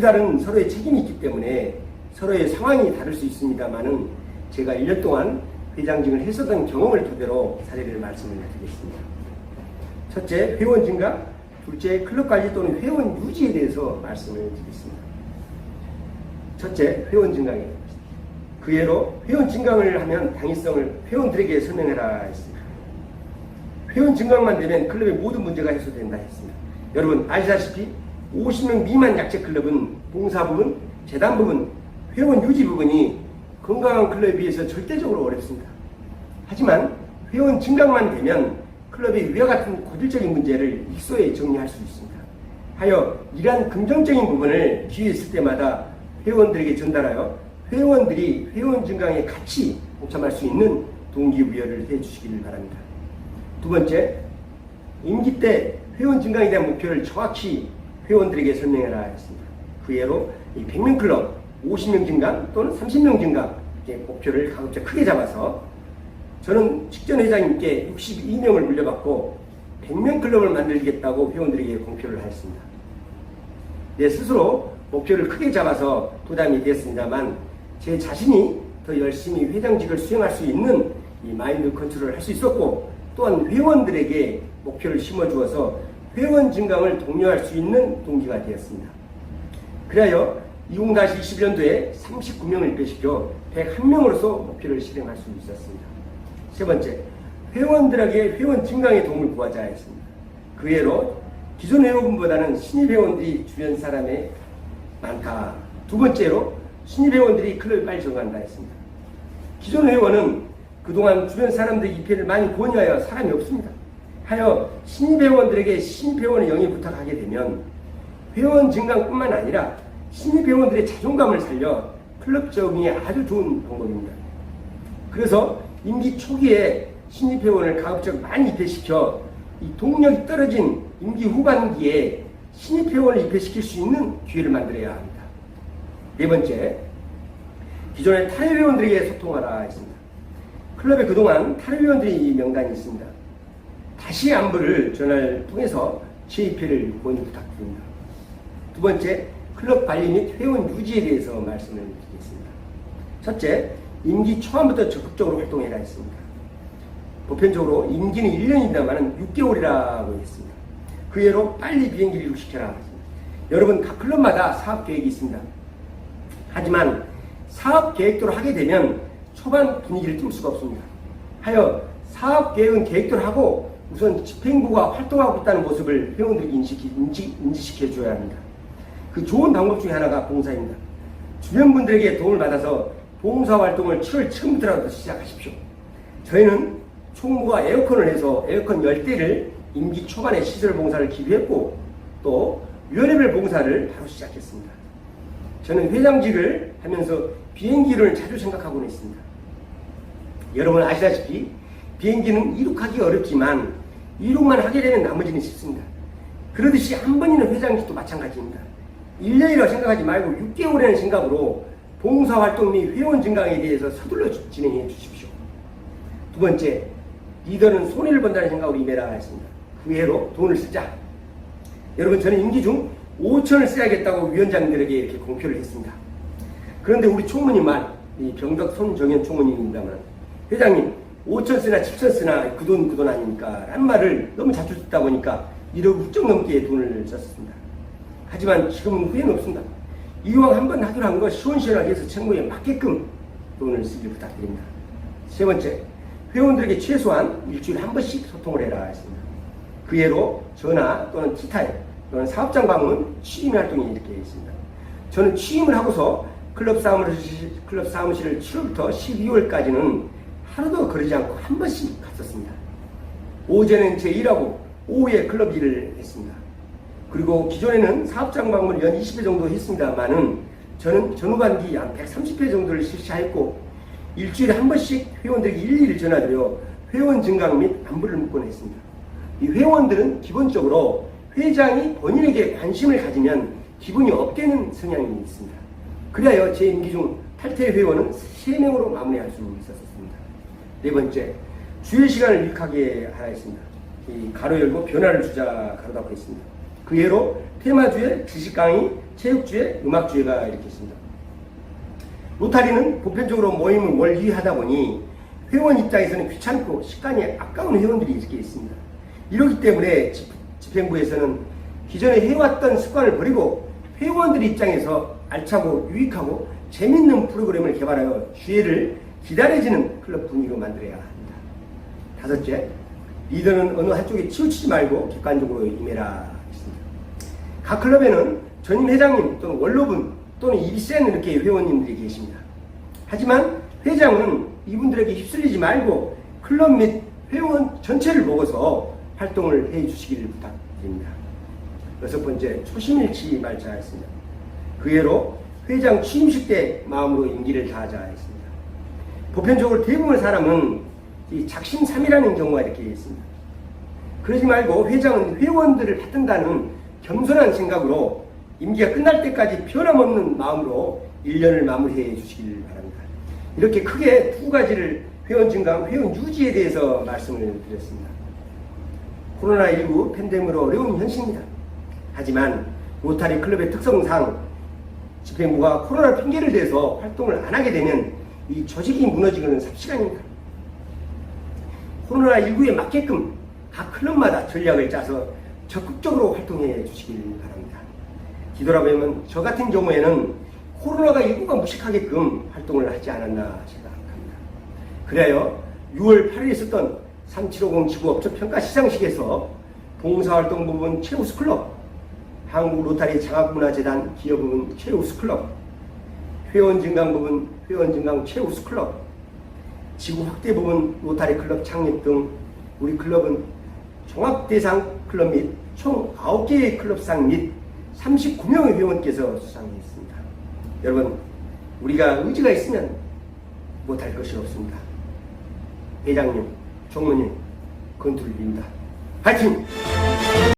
다른 서로의 책임이 있기 때문에 서로의 상황이 다를 수 있습니다만은 제가 1년 동안 회장직을 했었던 경험을 토대로 사례를 말씀을 드리겠습니다. 첫째, 회원 증가. 둘째, 클럽 관리 또는 회원 유지에 대해서 말씀을 드리겠습니다. 첫째, 회원 증강입니다. 그 예로 회원 증강을 하면 당위성을 회원들에게 설명해라 했습니다. 회원 증강만 되면 클럽의 모든 문제가 해소된다 했습니다. 여러분 아시다시피 50명 미만 약체 클럽은 봉사 부분, 재단 부분, 회원 유지 부분이 건강한 클럽에 비해서 절대적으로 어렵습니다. 하지만 회원 증강만 되면 클럽의 위와 같은 고질적인 문제를 일소에 정리할 수 있습니다. 하여 이러한 긍정적인 부분을 기회 있을 때마다 회원들에게 전달하여 회원들이 회원 증강에 같이 동참할 수 있는 동기부여를 해주시기를 바랍니다. 두 번째, 임기 때 회원 증강에 대한 목표를 정확히 회원들에게 설명해라 했습니다. 그 예로 100명 클럽 50명 증강 또는 30명 증강 목표를 가급적 크게 잡아서 저는 직전 회장님께 62명을 물려받고 100명 클럽을 만들겠다고 회원들에게 공표를 하였습니다. 내 스스로 목표를 크게 잡아서 부담이 되었습니다만 제 자신이 더 열심히 회장직을 수행할 수 있는 이 마인드 컨트롤을 할 수 있었고 또한 회원들에게 목표를 심어주어서 회원 증강을 독려할 수 있는 동기가 되었습니다. 그리하여 20-21년도에 39명을 입회시켜 101명으로서 목표를 실행할 수 있었습니다. 세 번째, 회원들에게 회원 증강에 도움을 구하자 했습니다. 그 예로 기존 회원분보다는 신입 회원들이 주변 사람에 많다. 두 번째로 신입 회원들이 클럽에 빨리 적응한다 했습니다. 기존 회원은 그동안 주변 사람들의 입회를 많이 권유하여 사람이 없습니다. 하여 신입 회원들에게 신입 회원의 영입 부탁하게 되면 회원 증강뿐만 아니라 신입 회원들의 자존감을 살려 클럽 적응이 아주 좋은 방법입니다. 그래서 임기 초기에 신입 회원을 가급적 많이 입회시켜 이 동력이 떨어진 임기 후반기에 신입 회원을 입회시킬 수 있는 기회를 만들어야 합니다. 네 번째, 기존의 탈회 회원들에게 소통하라 했습니다. 클럽에 그동안 탈회 회원들이 명단이 있습니다. 다시 안부를 전화를 통해서 재입회를 권유 부탁드립니다. 두 번째, 클럽 관리 및 회원 유지에 대해서 말씀을 드리겠습니다. 첫째, 임기 초반부터 적극적으로 활동해라 했습니다. 보편적으로 임기는 1년입니다만 6개월이라고 했습니다. 그 예로 빨리 비행기를 이륙시켜라 했습니다. 여러분 각 클럽마다 사업계획이 있습니다. 하지만 사업계획대로 하게 되면 초반 분위기를 띄울 수가 없습니다. 하여 사업계획은 계획대로 하고 우선 집행부가 활동하고 있다는 모습을 회원들에게 인지시켜 줘야 합니다. 그 좋은 방법 중에 하나가 봉사입니다. 주변 분들에게 도움을 받아서 봉사활동을 7월 처음부터라도 시작하십시오. 저희는 총무가 에어컨을 해서 에어컨 10대를 임기 초반에 시설 봉사를 기부했고 또 위원회별 봉사를 바로 시작했습니다. 저는 회장직을 하면서 비행기를 자주 생각하고는 있습니다. 여러분 아시다시피 비행기는 이륙하기 어렵지만 이륙만 하게 되면 나머지는 쉽습니다. 그러듯이 한 번이는 회장직도 마찬가지입니다. 1년이라고 생각하지 말고 6개월이라는 생각으로 봉사활동 및 회원 증강에 대해서 서둘러 진행해 주십시오. 두 번째, 리더는 손해를 본다는 생각으로 임해라 했습니다. 그 외로 돈을 쓰자. 여러분 저는 임기 중 5천을 써야겠다고 위원장들에게 이렇게 공표를 했습니다. 그런데 우리 총무님만 이 병덕 손정현 총무님입니다만 회장님 5천 쓰나 7천 쓰나 그 돈 아닙니까? 라는 말을 너무 자주 듣다 보니까 1억 훌쩍 넘게 돈을 썼습니다. 하지만 지금은 후회는 없습니다. 이왕 한번 하기로 한 거 시원시원하게 해서 책무에 맞게끔 돈을 쓰길 부탁드립니다. 세 번째, 회원들에게 최소한 일주일에 한 번씩 소통을 해라 했습니다. 그 예로 전화 또는 티타임 또는 사업장 방문, 취임 활동이 이렇게 있습니다. 저는 취임을 하고서 클럽 사무실을 7월부터 12월까지는 하루도 거르지 않고 한 번씩 갔었습니다. 오전에는 제 일하고 오후에 클럽 일을 했습니다. 그리고 기존에는 사업장 방문을 연 20회 정도 했습니다만은 저는 전후반기 한 130회 정도를 실시하였고 일주일에 한 번씩 회원들에게 일일이 전화드려 회원 증강 및 안부를 묻곤 했습니다. 이 회원들은 기본적으로 회장이 본인에게 관심을 가지면 기분이 업되는 성향이 있습니다. 그리하여 제 임기 중 탈퇴 회원은 3명으로 마무리할 수 있었습니다. 네 번째, 주의 시간을 유익하게 하라 했습니다. 이 가로 열고 변화를 주자 가로 닫고 있습니다. 그 예로 테마주에 지식 강의, 체육주에 음악주회가 이렇게 있습니다. 로타리는 보편적으로 모임을 월 2회 하다 보니 회원 입장에서는 귀찮고 시간이 아까운 회원들이 이렇게 있습니다. 이렇기 때문에 집행부에서는 기존에 해왔던 습관을 버리고 회원들 입장에서 알차고 유익하고 재밌는 프로그램을 개발하여 주회를 기다려지는 클럽 분위기로 만들어야 합니다. 다섯째, 리더는 어느 한쪽에 치우치지 말고 객관적으로 임해라 했습니다. 각 클럽에는 전임 회장님 또는 원로분 또는 입이 센 이렇게 회원님들이 계십니다. 하지만 회장은 이분들에게 휩쓸리지 말고 클럽 및 회원 전체를 보고서 활동을 해 주시기를 부탁드립니다. 여섯 번째, 초심일치 말자였습니다. 그 예로 회장 취임식 때 마음으로 임기를 다하자 했습니다. 보편적으로 대부분의 사람은 이 작심삼일하는 경우가 이렇게 있습니다. 그러지 말고 회장은 회원들을 받든다는 겸손한 생각으로 임기가 끝날 때까지 변함없는 마음으로 1년을 마무리해 주시길 바랍니다. 이렇게 크게 두 가지를 회원 증강, 회원 유지에 대해서 말씀을 드렸습니다. 코로나19 팬데믹으로 어려운 현실입니다. 하지만 로타리 클럽의 특성상 집행부가 코로나 핑계를 대서 활동을 안 하게 되면 이 조직이 무너지는 삽시간입니다. 코로나19에 맞게끔 각 클럽마다 전략을 짜서 적극적으로 활동해 주시길 바랍니다. 뒤돌아보면 저 같은 경우에는 코로나가 19가 무식하게끔 활동을 하지 않았나 생각합니다. 그래요 6월 8일에 있었던 3750 지구업적 평가 시상식에서 봉사활동 부분 최우수 클럽, 한국 로타리 장학문화재단 기업 부분 최우수 클럽, 회원 증강 부분 회원 증강 최우수 클럽, 지구 확대 부분 로타리 클럽 창립 등 우리 클럽은 종합대상 클럽 및 총 9개의 클럽상 및 39명의 회원께서 수상했습니다. 여러분, 우리가 의지가 있으면 못할 것이 없습니다. 회장님, 총무님, 건투를 빕니다. 파이팅!